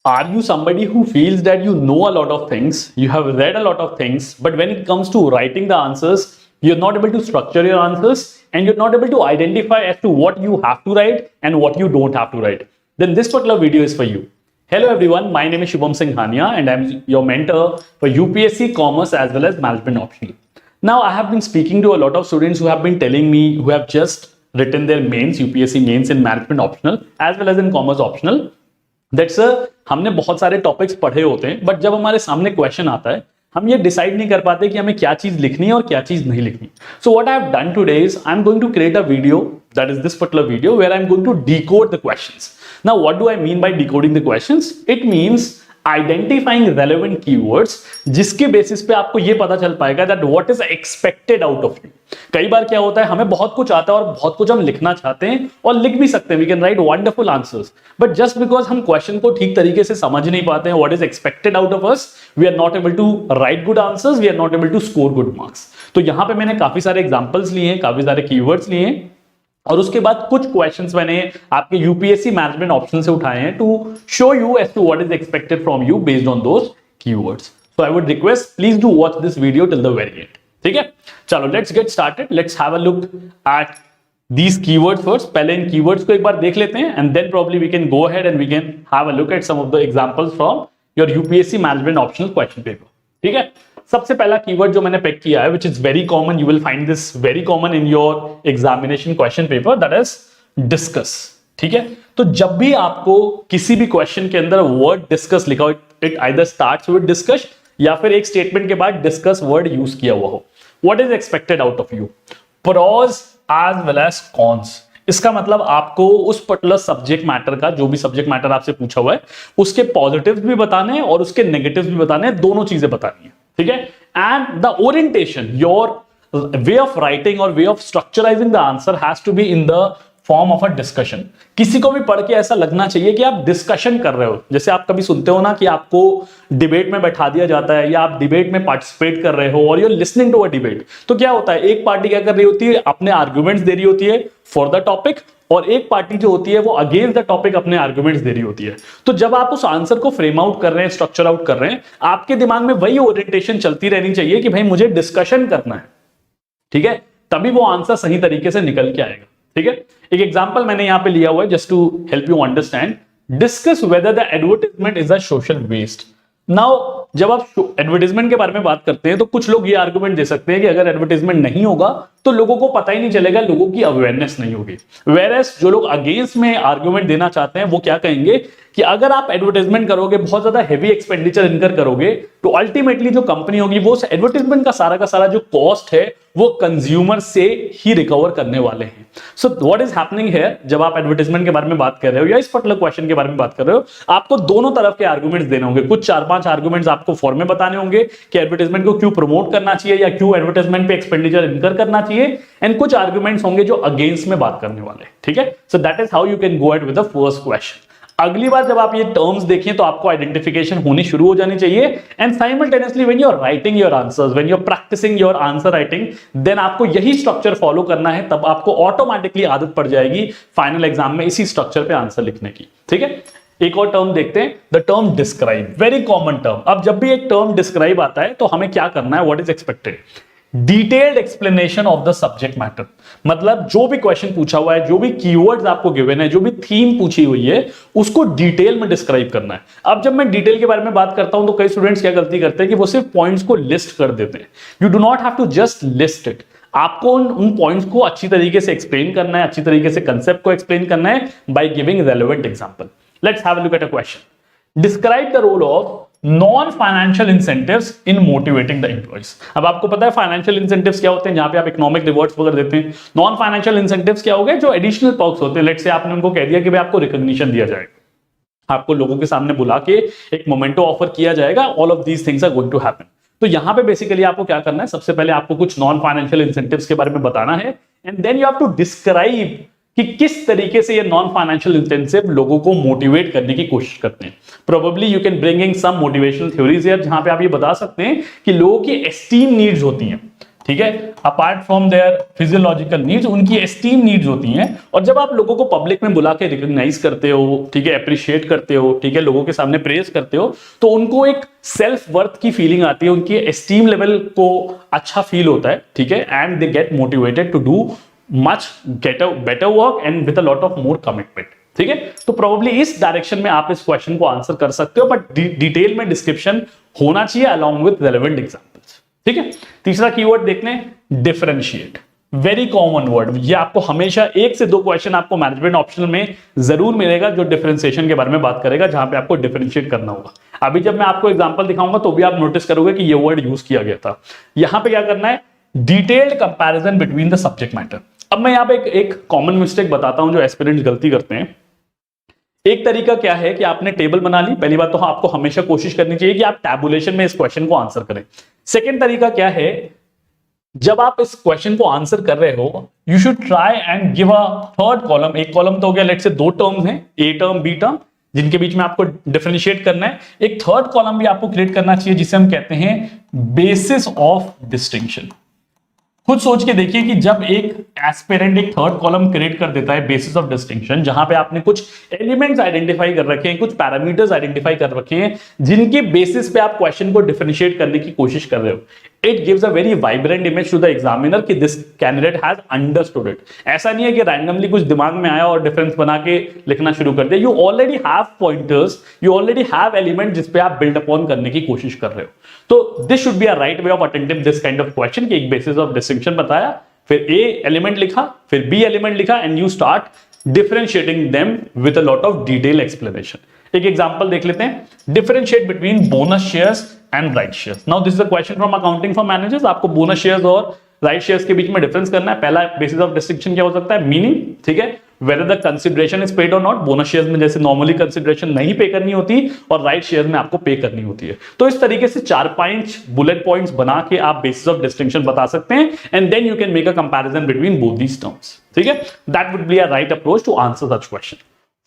Are you somebody who feels that you know a lot of things, you have read a lot of things, but when it comes to writing the answers, you're not able to structure your answers and you're not able to identify as to what you have to write and what you don't have to write? Then this particular video is for you. Hello everyone, my name is Shubham Singh Hania and I'm your mentor for UPSC Commerce as well as Management Optional. Now I have been speaking to a lot of students who have been telling me, who have just written their mains, UPSC mains in Management Optional as well as in Commerce Optional, that sir हमने बहुत सारे topics पढ़े होते हैं but जब हमारे सामने question आता है हम ये डिसाइड नहीं कर पाते कि हमें क्या चीज लिखनी है और क्या चीज नहीं लिखनी. So what I have done today is I am going to create a video, that is this particular video, where I'm going to decode the questions. Now what do I mean by decoding the questions? It means identifying relevant keywords जिसके basis पे आपको ये पता चल पाएगा that what is expected out of you. कई बार क्या होता है, हमें बहुत कुछ आता है और बहुत कुछ हम लिखना चाहते हैं और लिख भी सकते हैं, we can write wonderful answers, but just because हम क्वेश्चन को ठीक तरीके से समझ नहीं पाते हैं, what is expected out of us, we are not able to write good answers, we are not able to score good marks. तो यहां पे मैंने काफी सारे एग्जांपल्स लिए हैं, काफी सारे कीवर्ड्स लिए हैं और उसके बाद कुछ क्वेश्चंस मैंने आपके यूपीएससी मैनेजमेंट ऑप्शन से उठाए हैं to show you as to what is expected from you based on those keywords. So I would request please do watch this video till the very end. ठीक है, चलो let's get started. Let's have a look at these keywords first. पहले इन keywords को एक बार देख लेते हैं and then probably we can go ahead and we can have a look at some of the examples from your UPSC management optional question paper. ठीक है, सबसे पहला कीवर्ड जो मैंने पिक किया है, which is very common, you will find this very common in your examination question paper, that is discuss. ठीक है, तो जब भी आपको किसी भी क्वेश्चन के अंदर वर्ड डिस्कस लिखा हो, it either starts with discuss या फिर एक स्टेटमेंट के बाद डिस्कस वर्ड यूज किया हुआ हो, what is expected out of you? Pros as well as cons. इसका मतलब आपको उस पर्टिकुलर सब्जेक्ट मैटर का, जो भी सब्जेक्ट मैटर आपसे पूछा हुआ है, उसके पॉजिटिव्स भी बताने हैं और उसके नेगेटिव्स भी बताने हैं, दोनों चीजें बतानी है. ठीक है, and the orientation, your way of writing और way of structurising the answer has to be in the form of a discussion. किसी को भी पढ़ के ऐसा लगना चाहिए कि आप डिस्कशन कर रहे हो. जैसे आप कभी सुनते हो ना कि आपको डिबेट में बैठा दिया जाता है या आप डिबेट में पार्टिसिपेट कर रहे हो और you are listening to a debate, तो क्या होता है, एक पार्टी क्या कर रही होती है, अपने आर्ग्यूमेंट्स दे रही होती है फॉर द टॉपिक और एक पार्टी जो होती है वो अगेंस्ट द टॉपिक अपने आर्गुमेंट्स दे रही होती है. तो जब आप उस आंसर को फ्रेम आउट कर रहे हैं, स्ट्रक्चर आउट कर रहे हैं, आपके दिमाग में वही ओरिएंटेशन चलती रहनी चाहिए कि भाई मुझे डिस्कशन करना है. ठीक है, तभी वो आंसर सही तरीके से निकल के आएगा. ठीक है, एक एग्जांपल मैंने यहां पे लिया हुआ है just to help you understand. Discuss whether the advertisement is a social waste. Now जब आप एडवर्टाइजमेंट के बारे में बात करते हैं तो कुछ लोग ये आर्गुमेंट दे सकते हैं कि अगर एडवर्टाइजमेंट नहीं होगा तो लोगों को पता ही नहीं चलेगा, लोगों की अवेयरनेस नहीं होगी. वेयरएज जो लोग अगेंस्ट में आर्गुमेंट देना चाहते हैं वो क्या कहेंगे कि अगर आप एडवर्टाइजमेंट करोगे, बहुत ज्यादा हेवी एक्सपेंडिचर इनकर करोगे, तो अल्टीमेटली जो कंपनी होगी वो एडवर्टाइजमेंट का सारा जो कॉस्ट है वो कंज्यूमर से ही रिकवर करने वाले हैं. So what is happening here, जब आप एडवर्टाइजमेंट के बारे में बात कर रहे हो या इस पर्टिकुलर क्वेश्चन के बारे में बात कर रहे हो, आपको दोनों तरफ के आर्गुमेंट्स देने होंगे. कुछ 4-5 आर्गुमेंट्स आपको फॉर्म में बताने होंगे कि एडवर्टाइजमेंट को क्यों प्रमोट करना चाहिए या क्यों एडवर्टाइजमेंट पे एक्सपेंडिचर इनकर करना चाहिए, एंड कुछ आर्गुमेंट्स होंगे जो अगेंस्ट में बात करने वाले. ठीक है, so that is how you can go at with the first question. अगली बार जब आप ये टर्म्स देखें तो आपको आइडेंटिफिकेशन होनी शुरू हो जानी चाहिए, and simultaneously when you are writing your answers, when you are practising your answer writing, then आपको यही स्ट्रक्चर फॉलो करना है. तब आपको ऑटोमेटिकली आदत पड़ जाएगी फाइनल एग्जाम में इसी स्ट्रक्चर पे आंसर लिखने की. ठीक है, एक और टर्म देखते हैं, the term describe. Very common term. अब जब भी एक टर्म डिस्क्राइब आता है तो हमें क्या करना है, what is expected, detailed explanation of the subject matter. मतलब जो भी क्वेश्चन पूछा हुआ है, जो भी कीवर्ड्स आपको गिवन है, जो भी थीम पूछी हुई है, उसको डिटेल में डिस्क्राइब करना है. अब जब मैं डिटेल के बारे में बात करता हूं तो कई स्टूडेंट्स क्या गलती करते हैं कि वो सिर्फ पॉइंट्स को लिस्ट कर देते हैं. You do not have to just list it. आपको उन पॉइंट्स को अच्छी तरीके से एक्सप्लेन करना है, अच्छी तरीके से कंसेप्ट को एक्सप्लेन करना है by giving relevant example. Let's have a look at a question. Describe the role of non financial incentives in motivating the employees. अब आपको पता है फाइनेंशियल इंसेंटिव्स क्या होते हैं, जहां पे आप इकोनॉमिक रिवॉर्ड्स वगैरह देते हैं. नॉन फाइनेंशियल इंसेंटिव्स क्या हो गए, जो एडिशनल पर्क्स होते हैं. लेट्स से आपने उनको कह दिया कि भाई आपको रिकॉग्निशन दिया जाएगा, आपको लोगों के सामने बुला के एक मोमेंटो ऑफर किया जाएगा. All of these things are going to happen. तो यहां पे बेसिकली आपको क्या करना है, सबसे पहले आपको कुछ नॉन फाइनेंशियल इंसेंटिव्स के बारे में बताना है, and then you have to describe कि किस तरीके से ये नॉन फाइनेंशियल इंसेंटिव लोगों को मोटिवेट करने की कोशिश करते हैं. Probably you can bring in some motivational theories here, जहां पे आप ये बता सकते हैं कि लोगों की एस्टीम नीड्स होती हैं. ठीक है, apart from their physiological needs, उनकी एस्टीम नीड्स होती हैं। और जब आप लोगों को पब्लिक में बुला के रिकॉग्नाइज करते हो, ठीक है, अप्रिशिएट करते हो, ठीक है, लोगों के सामने प्रेज करते हो, तो उनको एक सेल्फ वर्थ की फीलिंग आती है, उनकी एस्टीम लेवल को अच्छा फील होता है, ठीक है, and they get motivated to do much better work and with a lot of more commitment, ठीक है। तो प्रोबेबली इस डायरेक्शन में आप इस क्वेश्चन को आंसर कर सकते हो, बट डिटेल में डिस्क्रिप्शन होना चाहिए अलॉन्ग विद रेलेवेंट एग्जांपल्स, ठीक है। तीसरा कीवर्ड देख लें, डिफरेंशिएट, वेरी कॉमन वर्ड। ये आपको हमेशा 1 से 2 क्वेश्चन आपको मैनेजमेंट ऑप्शनल में जरूर मिलेगा जो डिफरेंशिएशन के बारे में बात करेगा, जहां पे आपको डिफरेंशिएट करना होगा। अभी जब मैं आपको एग्जांपल दिखाऊंगा तो भी आप नोटिस करोगे कि ये वर्ड यूज किया गया था। यहां पे क्या करना है, detailed comparison between the subject matter. अब मैं यहां पे एक कॉमन मिस्टेक बताता हूं जो एस्पिरेंट्स गलती करते हैं। एक तरीका क्या है कि आपने टेबल बना ली, पहली बात तो आपको हमेशा कोशिश करनी चाहिए कि आप टैबुलेशन में इस क्वेश्चन को आंसर करें। सेकंड तरीका क्या है, जब आप इस क्वेश्चन को आंसर कर रहे हो, you should try and give a third column. एक कॉलम तो हो गया, लेट्स से 2 टर्म्स हैं, ए टर्म बी टर्म, जिनके बीच में आपको डिफरेंशिएट करना है। एक थर्ड कॉलम भी आपको क्रिएट करना चाहिए जिसे हम कहते हैं बेसिस ऑफ डिस्टिंक्शन। खुद सोच के देखिए कि जब एक एस्पिरेंट एक थर्ड कॉलम क्रिएट कर देता है बेसिस ऑफ डिस्टिंक्शन, जहां पे आपने कुछ एलिमेंट्स आइडेंटिफाई कर रखे हैं, कुछ पैरामीटर्स आइडेंटिफाई कर रखे हैं, जिनके बेसिस पे आप क्वेश्चन को डिफरेंशिएट करने की कोशिश कर रहे हो, it gives a very vibrant image to the examiner कि this candidate has understood it. ऐसा नहीं है कि रैंडमली कुछ दिमाग में आया और डिफरेंस बना के लिखना शुरू कर दिया। You already have pointers, you already have element जिस पे आप बिल्ड अपॉन करने की कोशिश कर रहे हो। तो this should be a right way of attempting this kind of question, कि एक बेसिस ऑफ डिस्टिंक्शन बताया, फिर ए एलिमेंट लिखा, फिर बी एलिमेंट लिखा, and you start differentiating them with a lot of detail explanation. एक एग्जांपल देख लेते हैं, differentiate between bonus shares and right shares. Now this is a question from accounting for managers. आपको bonus shares और right shares के बीच में difference करना है। पहला बेसिस ऑफ डिस्टिंक्शन क्या हो सकता है, मीनिंग, ठीक है, whether the consideration is paid or not। Bonus shares में जैसे नॉर्मली कंसिडरेशन नहीं पे करनी होती और राइट शेयर में आपको पे करनी होती है। तो इस तरीके से 4-5 बुलेट पॉइंट्स बना के आप बेसिस ऑफ डिस्टिंक्शन बता सकते हैं, and then you can make a comparison between both these terms, ठीक है। That would be a right approach to answer such question.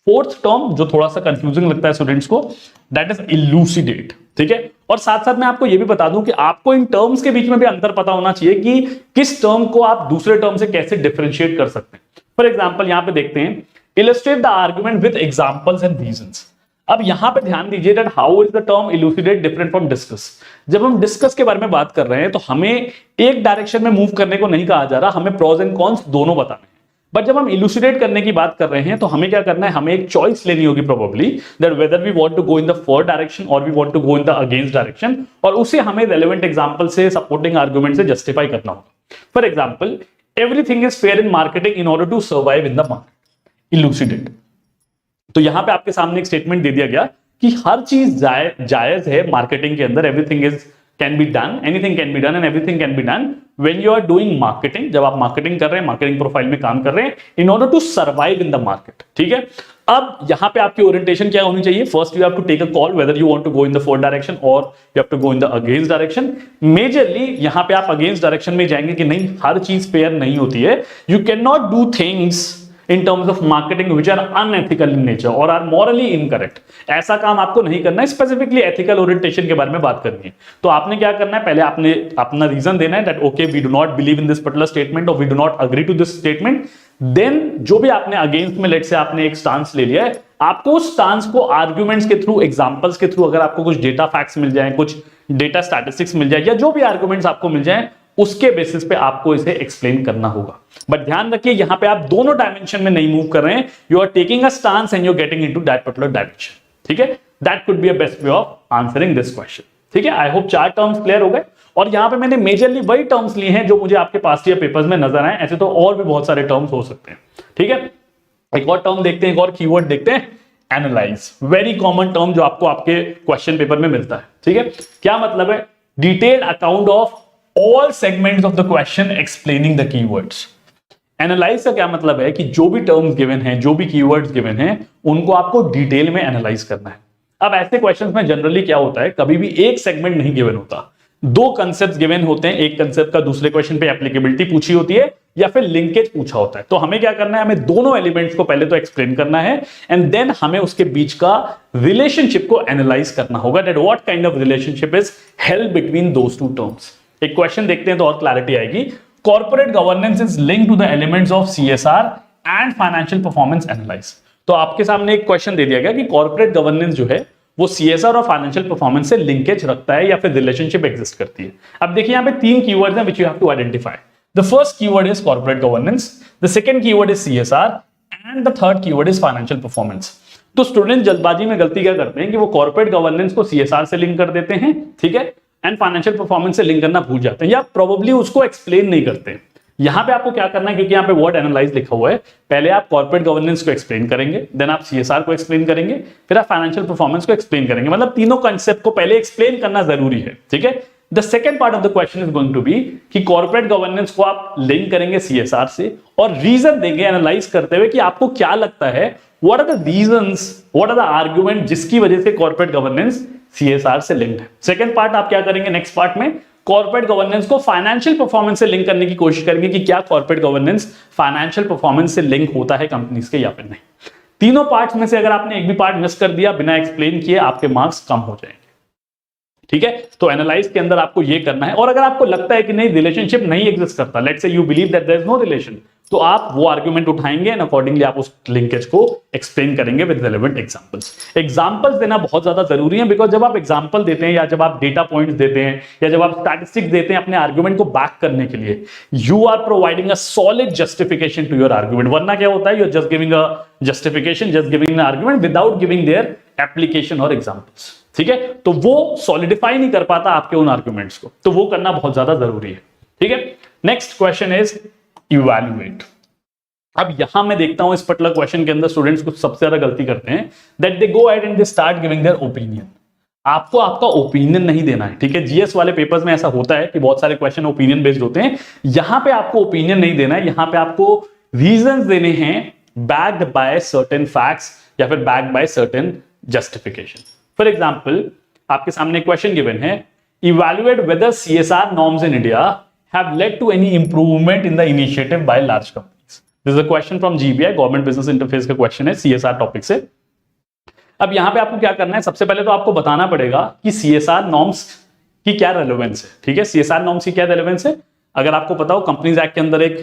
Fourth term जो थोड़ा सा कंफ्यूजिंग लगता है स्टूडेंट्स को, दैट इज इलूसिडेट, ठीक है। और साथ साथ मैं आपको यह भी बता दूं कि आपको इन टर्म्स के बीच में भी अंतर पता होना चाहिए कि किस टर्म को आप दूसरे टर्म से कैसे डिफरेंशिएट कर सकते हैं। फॉर एग्जाम्पल यहां पे देखते हैं, illustrate the argument with examples and reasons. अब यहां पे ध्यान दीजिए that how is the term elucidate different from discuss. जब हम डिस्कस के बारे में बात कर रहे हैं तो हमें एक डायरेक्शन में मूव करने को नहीं कहा जा रहा, हमें प्रोज एंड कॉन्स दोनों बताने हैं। बट जब हम इलूसिडेट करने की बात कर रहे हैं तो हमें क्या करना है, हमें एक चॉइस लेनी होगी probably, that whether we want to go in the for direction और we want to go in the against direction, और उसे हमें रेलेवेंट एग्जांपल से, सपोर्टिंग आर्गुमेंट से जस्टिफाई करना होगा। For example, everything is fair in marketing in order to survive in the market, elucidate. तो यहां पे आपके सामने एक स्टेटमेंट दे दिया गया कि हर चीज जायज है मार्केटिंग के अंदर, everything is can be done, anything can be done and everything can be done when you are doing marketing. जब आप मार्केटिंग कर रहे हैं, मार्केटिंग प्रोफाइल में काम कर रहे हैं, in order to survive in the market, ठीक है। अब यहां पे आपकी ओरिएंटेशन क्या होनी चाहिए, first you have to take a call whether you want to go in the forth direction और you have to go in the against direction. Majorly यहां पे आप अगेंस्ट डायरेक्शन में जाएंगे कि नहीं, हर चीज फेयर नहीं होती है। You can not do things in terms of marketing which are unethical in nature or are morally incorrect। ऐसा काम आपको नहीं करना है, स्पेसिफिकली एथिकल ओरिएंटेशन के बारे में बात करनी है। तो आपने क्या करना है, पहले आपने अपना रीजन देना है that okay we do not believe in this particular statement और we do not agree to this statement. Then जो भी आपने अगेंस्ट में लेट से आपने एक स्टांस ले लिया है, आपको उस स्टांस को आर्ग्यूमेंट्स के थ्रू, एग्जांपल्स के थ्रू, अगर आपको कुछ डेटा फैक्ट्स मिल जाए, कुछ डेटा स्टैटिस्टिक्स मिल जाए, या जो भी आर्ग्यूमेंट्स आपको मिल जाए, उसके बेसिस पे आपको इसे एक्सप्लेन करना होगा। बट ध्यान रखिए यहां पे आप दोनों डायमेंशन में नहीं मूव कर रहे हैं, you are taking a stance and you are getting into that particular direction, ठीक है। That could be a best way of answering this question, ठीक है। आई होप 4 टर्म्स क्लियर हो गए, और यहां पे मैंने मेजरली वही टर्म्स लिए हैं जो मुझे आपके पास्ट ईयर पेपर्स में नजर आए, ऐसे तो और भी बहुत सारे टर्म्स हो सकते हैं, ठीक है। एक और टर्म देखते हैं, एक और कीवर्ड देखते हैं, एनालाइज। वेरी कॉमन टर्म जो आपको आपके क्वेश्चन पेपर में मिलता है, ठीक है। क्या मतलब है, detailed account of all segments of the question explaining the keywords। Analyse का क्या मतलब है कि जो भी टर्म्स गिवन हैं, जो भी कीवर्ड्स गिवन हैं, उनको आपको डिटेल में एनालाइज करना है। अब ऐसे क्वेश्चंस में जनरली क्या होता है, कभी भी एक सेगमेंट नहीं गिवन होता, 2 कंसेप्ट गिवन होते हैं, एक कंसेप्ट का दूसरे क्वेश्चन पे एप्लीकेबिलिटी पूछी होती है या फिर लिंकेज पूछा होता है। तो हमें क्या करना है, हमें दोनों एलिमेंट्स को पहले तो एक्सप्लेन करना है एंड देन हमें उसके बीच का रिलेशनशिप को एनालाइज करना होगा, that what kind of relationship is held between those 2 terms. एक क्वेश्चन देखते हैं तो और क्लैरिटी आएगी। Corporate governance is linked to the elements of CSR and financial performance analyse. तो आपके सामने एक क्वेश्चन दे दिया गया कि कॉर्पोरेट गवर्नेंस जो है वो सीएसआर और फाइनेंशियल परफॉर्मेंस से लिंकेज रखता है या फिर रिलेशनशिप एग्जिस्ट करती है। अब देखिए यहाँ पे 3 कीवर्ड्स हैं which you have to identify. The first keyword is corporate governance, the second keyword is CSR and the third keyword is financial performance. तो स्टूडेंट जल्दबाजी में गलती क्या करते हैं कि वो कॉर्पोरेट गवर्नेंस को सीएसआर से लिंक कर देते हैं, ठीक है, एंड फाइनेंशियल परफॉर्मेंस से लिंक करना भूल जाते हैं या प्रोबेबली उसको एक्सप्लेन नहीं करते। यहां पे आपको क्या करना है, क्योंकि यहां पे वर्ड एनालाइज लिखा हुआ है, पहले आप कॉर्पोरेट गवर्नेंस को एक्सप्लेन करेंगे, देन आप सीएसआर को एक्सप्लेन करेंगे, फिर आप फाइनेंशियल परफॉर्मेंस को एक्सप्लेन करेंगे। मतलब तीनों कॉन्सेप्ट को पहले एक्सप्लेन करना जरूरी है, ठीक है। The second part of the question is going to be कि कॉर्पोरेट गवर्नेंस को आप लिंक करेंगे सीएसआर से और रीजन देंगे एनालाइज करते हुए कि आपको क्या लगता है, what are the reasons, what are the argument जिसकी वजह से कॉर्पोरेट गवर्नेंस सीएसआर से लिंक्ड है। सेकंड पार्ट आप क्या करेंगे नेक्स्ट पार्ट में, कॉर्पोरेट गवर्नेंस को फाइनेंशियल परफॉर्मेंस से लिंक करने की कोशिश करेंगे कि क्या कॉर्पोरेट गवर्नेंस फाइनेंशियल परफॉर्मेंस से लिंक होता है कंपनीज के या फिर नहीं। तीनों पार्ट्स में से अगर आपने एक भी पार्ट मिस कर दिया बिना एक्सप्लेन किए, आपके मार्क्स कम हो जाएंगे, ठीक है। तो एनालाइज के अंदर आपको ये करना है। और अगर आपको लगता है कि नहीं रिलेशनशिप नहीं एग्जिस्ट करता, let's say you believe that there is no relation, तो आप वो आर्गुमेंट उठाएंगे एंड अकॉर्डिंगली आप उस लिंकेज को एक्सप्लेन करेंगे विद रेलेवेंट एग्जांपल्स। एग्जांपल्स देना बहुत ज्यादा जरूरी है, बिकॉज जब आप एग्जांपल देते हैं या जब आप डेटा पॉइंट्स देते हैं या जब आप स्टैटिस्टिक्स देते हैं अपने आर्गुमेंट को बैक करने के लिए, you are providing a solid justification to your argument. वरना क्या होता है, you are just giving a justification, just giving an argument without giving their application और एग्जांपल्स, ठीक है। तो वो सॉलिडिफाई नहीं कर पाता आपके उन आर्गुमेंट्स को, तो वो करना बहुत ज्यादा जरूरी है, ठीक है। Next question is evaluate. अब यहां मैं देखता हूं इस पर्टिकुलर क्वेश्चन के अंदर स्टूडेंट्स कुछ सबसे ज्यादा गलती करते हैं, that they go ahead and they start giving their opinion. आपको आपका ओपिनियन नहीं देना है, ठीक है। जीएस वाले पेपर्स में ऐसा होता है कि बहुत सारे क्वेश्चन ओपिनियन बेस्ड होते हैं, यहां पे आपको ओपिनियन नहीं देना है, यहां पे आपको रीजंस देने हैं बैक्ड बाय सर्टेन फैक्ट्स या फिर backed by certain justification. For example आपके सामने क्वेश्चन गिवन है, evaluate whether CSR norms in India have led to any improvement in the initiative by large companies. This is a question from GBI, government business interface का question है CSR topic से। अब यहां पे आपको क्या करना है, सबसे पहले तो आपको बताना पड़ेगा कि सीएसआर नॉर्म्स की क्या रेलेवेंस है, ठीक है। सीएसआर नॉर्म्स की क्या रेलेवेंस है, अगर आपको पता हो कंपनीज एक्ट के अंदर एक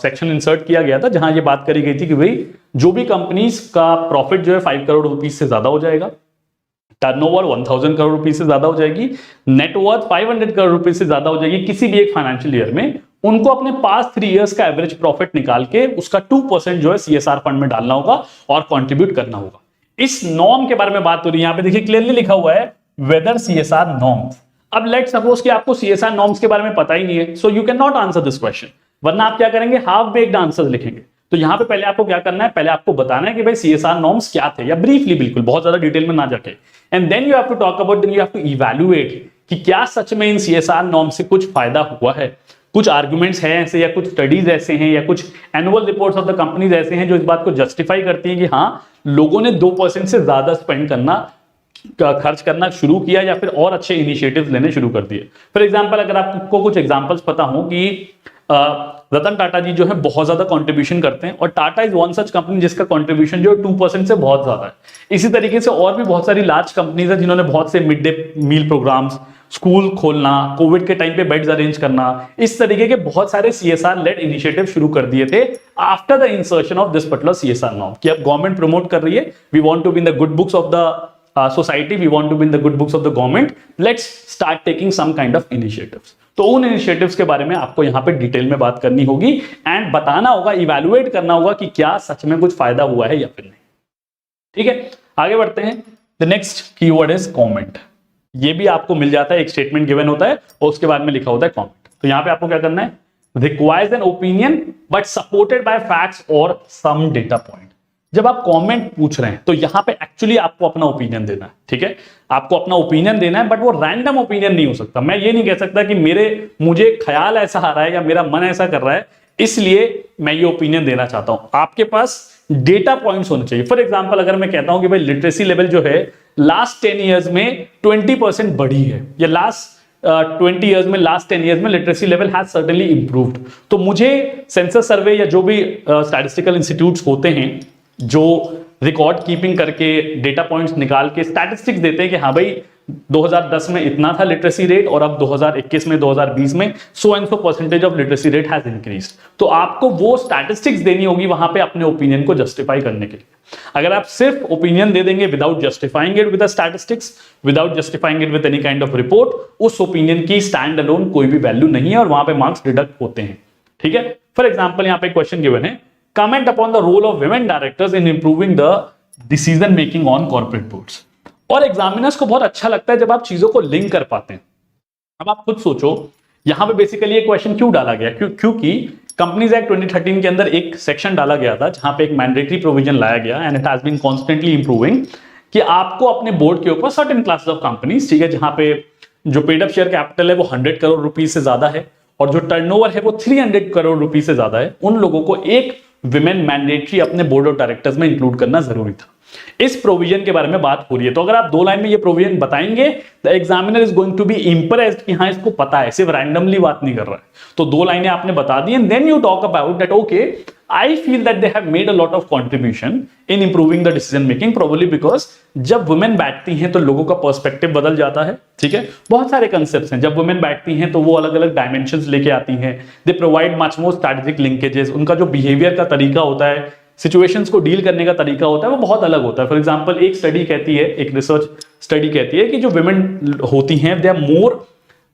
सेक्शन इंसर्ट किया गया था जहां ये बात करी गई थी कि भाई जो भी कंपनीज का प्रॉफिट जो है 5 करोड़ रुपीज से ज्यादा हो जाएगा, टर्नओवर 1000 करोड़ रुपीज से ज्यादा हो जाएगी, नेटवर्थ 500 करोड़ रुपीज से ज्यादा हो जाएगी किसी भी एक फाइनेंशियल ईयर में, उनको अपने पास्ट 3 इयर्स का एवरेज प्रॉफिट निकाल के उसका 2% जो है सीएसआर फंड में डालना होगा और कंट्रीब्यूट करना होगा। इस नॉर्म के बारे में बात हो रही है, यहां पे देखिए क्लियरली लिखा हुआ है वेदर सीएसआर नॉर्म्स। अब लेट सपोज कि आपको सीएसआर नॉर्म्स के बारे में पता ही नहीं है, so you can not answer this question, वरना आप क्या करेंगे, हाफ बेक्ड आंसर्स लिखेंगे। तो यहां पे पहले आपको क्या करना है, पहले आपको बताना है कि भाई सीएसआर नॉर्म्स क्या थे, या ब्रीफली बिल्कुल बहुत ज्यादा डिटेल में ना जाके, and then you have to talk about, then you have to evaluate कि क्या सच में इन सीएसआर नॉर्म्स से कुछ फायदा हुआ है। कुछ आर्गुमेंट्स हैं ऐसे, या कुछ स्टडीज ऐसे हैं, या कुछ annual reports of the companies ऐसे हैं जो इस बात को जस्टिफाई करती हैं कि हाँ लोगों ने 2% से ज्यादा स्पेंड करना, खर्च करना शुरू किया या फिर और अच्छे इनिशिएटिव्स लेने शुरू कर दिए। फॉर एग्जांपल अगर आपको कुछ एग्जांपल्स पता हो कि रतन टाटा जी जो है बहुत ज्यादा कंट्रीब्यूशन करते हैं, और Tata is one such company जिसका कंट्रीब्यूशन जो 2% से बहुत ज्यादा है। इसी तरीके से और भी बहुत सारी लार्ज कंपनीज है जिन्होंने बहुत से mid day meal programmes, school खोलना, कोविड के टाइम पे बेड्स अरेंज करना, इस तरीके के बहुत सारे सीएसआर लेड इनिशिएटिव शुरू कर दिए थे after the insertion of this particular CSR norm, कि अब गवर्नमेंट प्रमोट कर रही है, we want to be in the good books of the society, we want to be in the good books of the government, let's start taking some kind of initiatives. तो उन initiatives के बारे में आपको यहां पे डिटेल में बात करनी होगी एंड बताना होगा, इवैल्यूएट करना होगा कि क्या सच में कुछ फायदा हुआ है या फिर नहीं, ठीक है। आगे बढ़ते हैं, the next keyword is comment. ये भी आपको मिल जाता है, एक स्टेटमेंट गिवन होता है और उसके बाद में लिखा होता है कमेंट। तो यहां पे आपको क्या करना है, requires an opinion but supported by facts और सम डेटा पॉइंट। जब आप कमेंट पूछ रहे हैं तो यहां पे एक्चुअली आपको अपना ओपिनियन देना है, ठीक है। आपको अपना ओपिनियन देना है, बट वो रैंडम ओपिनियन नहीं हो सकता। मैं ये नहीं कह सकता कि मुझे ख्याल ऐसा आ रहा है या मेरा मन ऐसा कर रहा है इसलिए मैं ये ओपिनियन देना चाहता हूं। आपके पास डेटा पॉइंट्स होने चाहिए। फॉर एग्जांपल अगर मैं कहता हूं कि भाई लिटरेसी लेवल जो है लास्ट 10 इयर्स में 20% बढ़ी है, या लास्ट 20 इयर्स में, लास्ट 10 इयर्स में literacy level has certainly improved, तो मुझे सेंसस सर्वे या जो भी स्टैटिस्टिकल इंस्टीट्यूट्स होते हैं जो रिकॉर्ड कीपिंग करके डेटा पॉइंट्स निकाल के स्टैटिस्टिक्स देते हैं कि हाँ भाई 2010 में इतना था लिटरेसी रेट और अब 2021 में 2020 में so and so percentage of literacy rate has increased. तो आपको वो स्टैटिस्टिक्स देनी होगी वहां पे अपने ओपिनियन को जस्टिफाई करने के लिए। अगर आप सिर्फ ओपिनियन दे देंगे without justifying it with statistics, without justifying it with any kind of report, उस ओपिनियन की स्टैंड अलोन कोई भी वैल्यू नहीं है और वहां पे मार्क्स डिडक्ट होते हैं। ठीक है, फॉर एग्जाम्पल यहाँ पे क्वेश्चन गिवन है, comment upon the role of women directors in improving the decision making on corporate boards. और एग्जामिनर्स को बहुत अच्छा लगता है जब आप चीजों को लिंक कर पाते हैं। अब आप खुद सोचो यहां पे बेसिकली ये क्वेश्चन क्यों डाला गया, क्योंकि कंपनीज एक्ट 2013 के अंदर एक सेक्शन डाला गया था जहां पे एक मैंडेटरी प्रोविजन लाया गया and it has been constantly improving कि आपको अपने बोर्ड के ऊपर सर्टेन क्लासेस ऑफ कंपनीज, ठीक है, जहां पे जो पेड अप शेयर कैपिटल है वो 100 करोड़ रुपीज से ज्यादा है और जो टर्नओवर है वो 300 करोड़ रुपीज से ज्यादा है, उन लोगों को एक विमेन मैंडेटरी अपने बोर्ड ऑफ डायरेक्टर्स में इंक्लूड करना जरूरी था। इस प्रोविजन के बारे में बात हो रही है, तो अगर आप 2 लाइन में ये प्रोविजन बताएंगे the examiner is going to be impressed कि हाँ इसको पता है, सिर्फ रैंडमली बात नहीं कर रहा है। तो 2 लाइनें आपने बता दी and then you talk about that okay I feel that they have made a lot of contribution in improving the decision making, probably because जब वुमेन बैठती हैं तो लोगों का पर्सपेक्टिव बदल जाता है। ठीक है, बहुत सारे कंसेप्ट्स हैं, जब वुमेन बैठती हैं तो वो अलग अलग डायमेंशंस लेके आती हैं, they provide much more strategic linkages, उनका जो बिहेवियर का तरीका होता है, सिचुएशंस को डील करने का तरीका होता है वो बहुत अलग होता है। फॉर एग्जांपल एक स्टडी कहती है, एक रिसर्च स्टडी कहती है कि जो वुमेन होती हैं they are more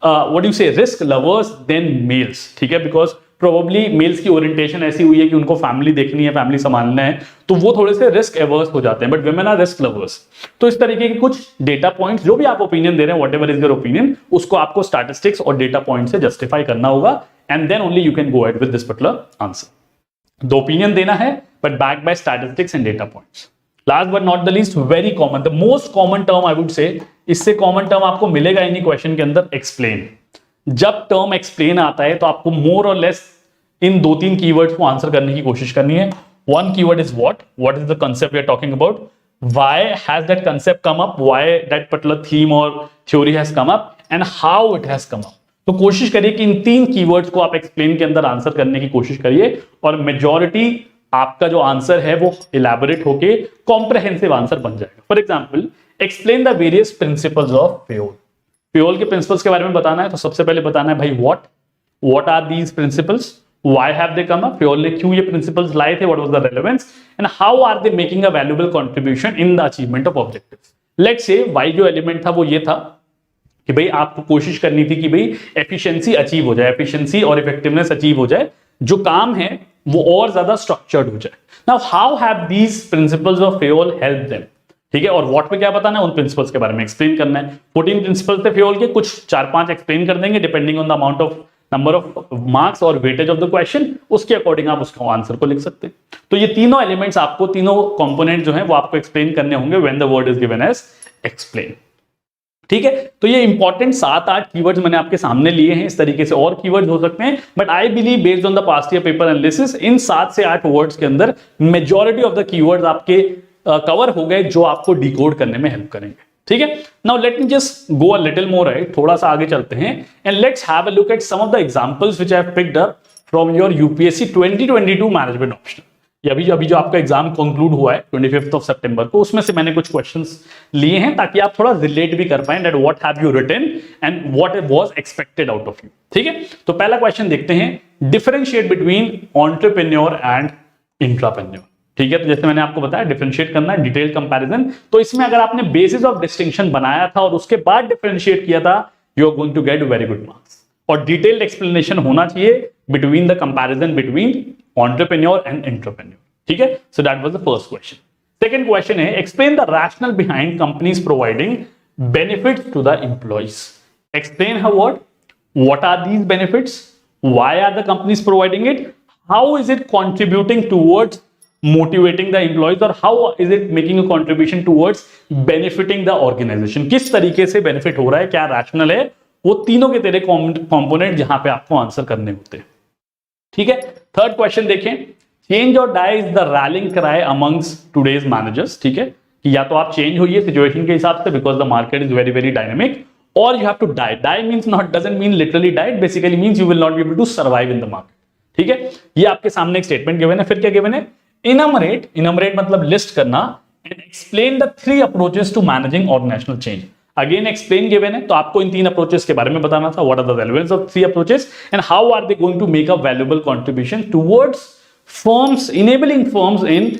what you say risk lovers than males. ठीक है, बिकॉज प्रोबेबली मेल्स की ओरिएंटेशन ऐसी हुई है कि उनको फैमिली देखनी है, फैमिली संभालना है, तो वो थोड़े से रिस्क एवर्स हो जाते हैं, but women are risk lovers. तो इस तरीके के कुछ डेटा पॉइंट्स, जो भी आप ओपिनियन दे रहे हैं, व्हाटएवर इज योर ओपिनियन, उसको आपको स्टैटिस्टिक्स और डेटा पॉइंट से जस्टिफाई करना होगा and then only you can go ahead with this particular answer. दो ओपिनियन देना है but backed by statistics and data points. Last but not the least, very common, the most common term I would say, इससे common term आपको मिलेगा इन्हीं question के अंदर, explain. जब term explain आता है तो आपको more or less in 2-3 keywords को आंसर करने की कोशिश करनी है। One keyword is what is the concept we are talking about, why has that concept come up, why that particular theme or theory has come up and how it has come up. तो कोशिश करिए कि इन 3 keywords को आप explain के अंदर answer करने की कोशिश करिए और majority आपका जो आंसर है वो इलैबोरेट होके कॉम्प्रहेंसिव आंसर बन जाएगा। For example, explain the various principles of Fayol. Fayol के प्रिंसिपल्स के बारे में बताना है तो सबसे पहले बताना है भाई what are these principles, why have they come up, Fayol ने क्यों ये प्रिंसिपल्स लाए थे, what was the relevance and how are they making a valuable contribution in the achievement of objectives. Let's say why जो element था वो ये था कि भाई आपको कोशिश करनी थी कि भाई एफिशिएंसी अचीव हो जाए, एफिशिएंसी और इफेक्टिवनेस अचीव हो जाए, जो काम है वो और ज्यादा स्ट्रक्चर्ड हो जाए। Now how have these principles of Fayol help them, ठीक है, और व्हाट पे क्या बताना है, उन प्रिंसिपल्स के बारे में एक्सप्लेन करना है। 14 प्रिंसिपल्स थे फेयोल के, कुछ 4-5 एक्सप्लेन कर देंगे depending on the amount of number of marks और वेटेज ऑफ द क्वेश्चन, उसके अकॉर्डिंग आप उसको आंसर को लिख सकते हैं। तो ये तीनों एलिमेंट्स आपको, तीनों कंपोनेंट जो है वो आपको एक्सप्लेन करने होंगे when the word is given as explain. ठीक है, तो ये इंपॉर्टेंट 7-8 कीवर्ड्स मैंने आपके सामने लिए हैं। इस तरीके से और कीवर्ड्स हो सकते हैं, but I believe based on the past year paper analysis in 7 से 8 वर्ड्स के अंदर मेजॉरिटी ऑफ द कीवर्ड्स आपके कवर हो गए जो आपको डिकोड करने में हेल्प करेंगे। ठीक है, now let me just go a little more right, थोड़ा सा आगे चलते हैं and let's have a look at some of the examples which I have picked up from your UPSC 2022 management optional. अभी जो आपका एग्जाम कंक्लूड हुआ है 25 ऑफ सितंबर को, उसमें से मैंने कुछ क्वेश्चंस लिए हैं ताकि आप थोड़ा रिलेट भी कर पाएं that what have you written and what was expected out of you. ठीक है, तो पहला क्वेश्चन देखते हैं, differentiate between entrepreneur and intrapreneur. ठीक है, तो जैसे मैंने आपको बताया डिफरेंशिएट करना है, डिटेल कंपैरिजन, तो इसमें अगर आपने बेसिस ऑफ डिस्टिंक्शन बनाया था और उसके बाद डिफरेंशिएट किया था, you are going to get very good marks. और डिटेल्ड एक्सप्लेनेशन होना चाहिए between the comparison between entrepreneur and entrepreneur. ठीक है, so that was the first question. Second question है, explain the rationale behind companies providing benefits to the employees. Explain her what are these benefits, why are the companies providing it, how is it contributing towards motivating the employees or how is it making a contribution towards benefiting the organization. किस तरीके से benefit हो रहा है, क्या rationale है, वो तीनों के तेरे component जहां पे आपको आंसर करने होते हैं। ठीक है, थर्ड क्वेश्चन देखें, change or die is the rallying cry amongst today's managers. ठीक है, कि या तो आप चेंज होइए सिचुएशन के हिसाब से because the market is very very dynamic, और you have to die. Die means not, doesn't mean literally die, basically means you will not be able to survive in the market. ठीक है, ये आपके सामने एक स्टेटमेंट गिवन है। फिर क्या गिवन है, इनमरेट मतलब लिस्ट करना and explain the 3 approaches to managing organisational change. Again explain given है, तो आपको इन 3 अप्रोचेस के बारे में बताना था. What are the relevance of 3 approaches and how are they going to make a valuable contribution towards firms, enabling firms in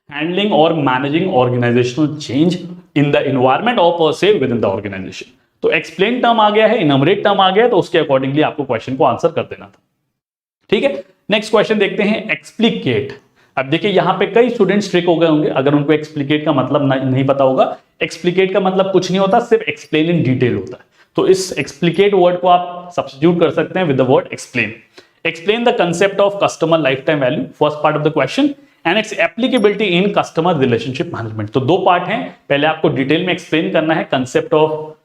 handling और managing organisational change in the environment और per se within the organisation. तो explain term आ गया है, इनमरेट term आ गया है, तो उसके अकॉर्डिंगली आपको क्वेश्चन को आंसर कर देना था. ठीक है, नेक्स्ट क्वेश्चन देखते हैं, एक्सप्लिकेट. अब देखिए यहां पे कई स्टूडेंट्स ट्रिक हो गए होंगे अगर उनको एक्सप्लिकेट का मतलब नहीं पता होगा. एक्सप्लिकेट का मतलब कुछ नहीं होता, सिर्फ एक्सप्लेन इन डिटेल होता है. तो इस एक्सप्लिकेट वर्ड को आप सब्स्टिट्यूट कर सकते हैं with the word explain. Explain the concept of customer lifetime value, first part of the question, and it's applicability in customer relationship management. तो 2 पार्ट हैं, पहले आपको डिटेल में एक्सप्लेन करना है concept of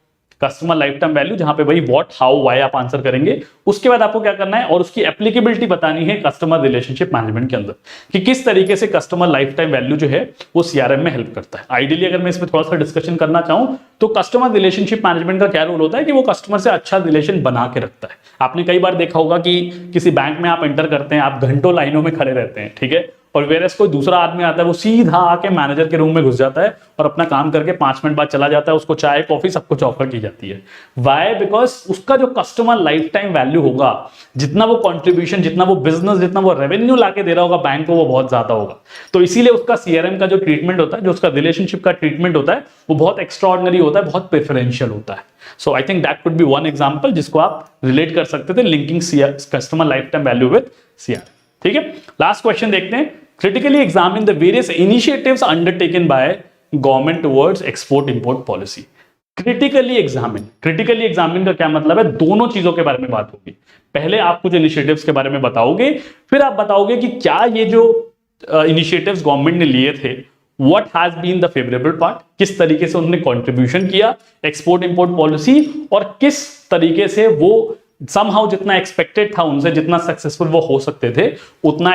customer lifetime value, जहां पे वही व्हाट, हाउ, व्हाई आप आंसर करेंगे. उसके बाद आपको क्या करना है और उसकी एप्लीकेबिलिटी बतानी है कस्टमर रिलेशनशिप मैनेजमेंट के अंदर, कि किस तरीके से कस्टमर लाइफ टाइम वैल्यू जो है वो सीआरएम में हेल्प करता है. आइडियली अगर मैं इसमें थोड़ा सा डिस्कशन करना चाहूं तो कस्टमर रिलेशनशिप मैनेजमेंट का क्या रोल होता है कि वो कस्टमर से अच्छा रिलेशन बना के रखता है. आपने कई बार देखा होगा कि किसी बैंक में आप एंटर करते हैं, आप घंटों लाइनों में खड़े रहते हैं, ठीक है, और वेरस कोई दूसरा आदमी आता है, वो सीधा आके मैनेजर के रूम में घुस जाता है और अपना काम करके 5 मिनट बाद चला जाता है, उसको चाय कॉफी सब कुछ ऑफर की जाती है. वाई? बिकॉज उसका जो कस्टमर लाइफ टाइम वैल्यू होगा, जितना वो कंट्रीब्यूशन, जितना वो बिजनेस, जितना वो रेवेन्यू लाके दे रहा होगा बैंक को, वो बहुत ज्यादा होगा. तो इसीलिए उसका सीआरएम का जो ट्रीटमेंट होता है, जो उसका रिलेशनशिप का ट्रीटमेंट होता है, वो बहुत एक्स्ट्राऑर्डिनरी होता है, बहुत प्रेफरेंशियल होता है. So I think that could be one example जिसको आप रिलेट कर सकते थे, linking customer lifetime value with CRM. ठीक है, लास्ट क्वेश्चन देखते हैं. Critically examine the various initiatives undertaken by government towards export import policy. Critically examine का क्या मतलब है? दोनों चीजों के बारे में बात होगी. पहले आप कुछ इनिशिएटिव्स के बारे में बताओगे, फिर आप बताओगे कि क्या ये जो इनिशिएटिव्स गवर्नमेंट ने लिए थे, what has been the favorable part, किस तरीके से उन्होंने कंट्रीब्यूशन किया एक्सपोर्ट इंपोर्ट पॉलिसी, और किस तरीके से वो somehow जितना एक्सपेक्टेड था उनसे, जितना सक्सेसफुल वो हो सकते थे, उतना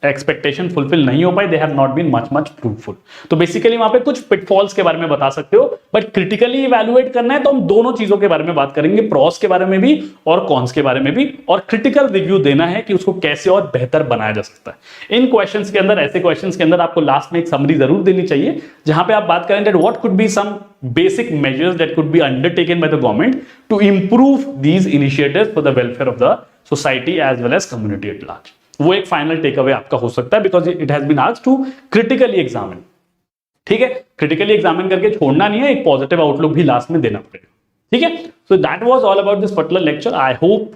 एक्सपेक्टेशन फुलफिल नहीं हो पाई. They have not been much fruitful. तो बेसिकली वहां पे कुछ पिटफॉल्स के बारे में बता सकते हो, बट क्रिटिकली इवैल्यूएट करना है तो हम दोनों चीजों के बारे में बात करेंगे, प्रॉस के बारे में भी और कॉन्स के बारे में भी, और क्रिटिकल रिव्यू देना है कि उसको कैसे और बेहतर बनाया जा सकता है. इन क्वेश्चंस के अंदर, ऐसे क्वेश्चंस के अंदर आपको लास्ट में एक समरी जरूर देनी चाहिए, जहां पे आप बात करें that what could be some basic measures that could be undertaken by the government to improve these initiatives for the welfare of the society as well as community at large. वो एक फाइनल टेक अवे आपका हो सकता है, because it has been asked to critically examine. ठीक है, critically examine करके छोड़ना नहीं है, एक पॉजिटिव आउटलुक भी लास्ट में देना पड़ेगा. ठीक है, so that was all about this particular lecture. I hope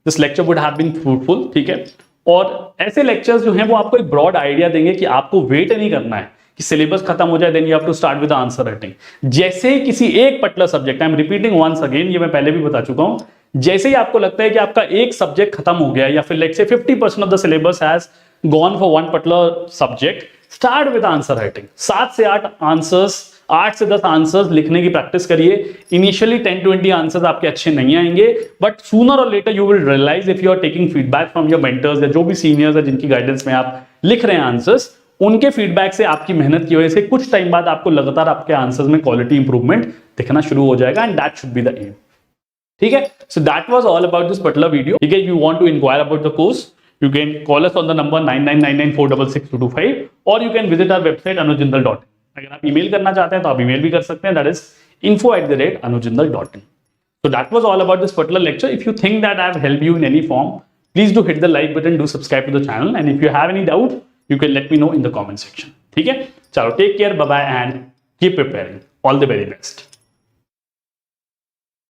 this lecture would have been fruitful. ठीक है, और ऐसे लेक्चर्स जो हैं वो आपको एक ब्रॉड आइडिया देंगे कि आपको वेट नहीं करना है कि सिलेबस खत्म हो जाए then you have to start with answer writing. जैसे ही किसी एक particular subject, I am repeating once again, ये मैं पहले भी बता चुका हूं, जैसे ही आपको लगता है कि आपका एक सब्जेक्ट खत्म हो गया, या फिर let's say 50% of the syllabus has gone for one particular subject, start with answer writing. 7 से 8 आंसर्स, 8 से 10 आंसर्स लिखने की प्रैक्टिस करिए. इनिशियली 10-20 आंसर्स आपके अच्छे नहीं आएंगे, but sooner or later you will realise if you are taking feedback from your mentors या जो भी सीनियर्स है जिनकी गाइडेंस में आप लिख रहे हैं आंसर्स, उनके फीडबैक से, आपकी मेहनत की वजह से कुछ टाइम बाद आपको लगातार आपके आंसर्स में क्वालिटी इंप्रूवमेंट दिखना शुरू हो जाएगा, and that should be the aim. ठीक है, so that was all about this particular video. ठीक है, if you want to inquire about the course, you can call us on the number 9999466225 or you can visit our website anujjindal.in. अगर आप email करना चाहते हैं तो आप email भी कर सकते हैं, that is info@anujjindal.in. So that was all about this particular lecture. If you think that I have helped you in any form, please do hit the like button, do subscribe to the channel, and if you have any doubt, you can let me know in the comment section. ठीक है, चलो, take care, bye bye, and keep preparing. All the very best.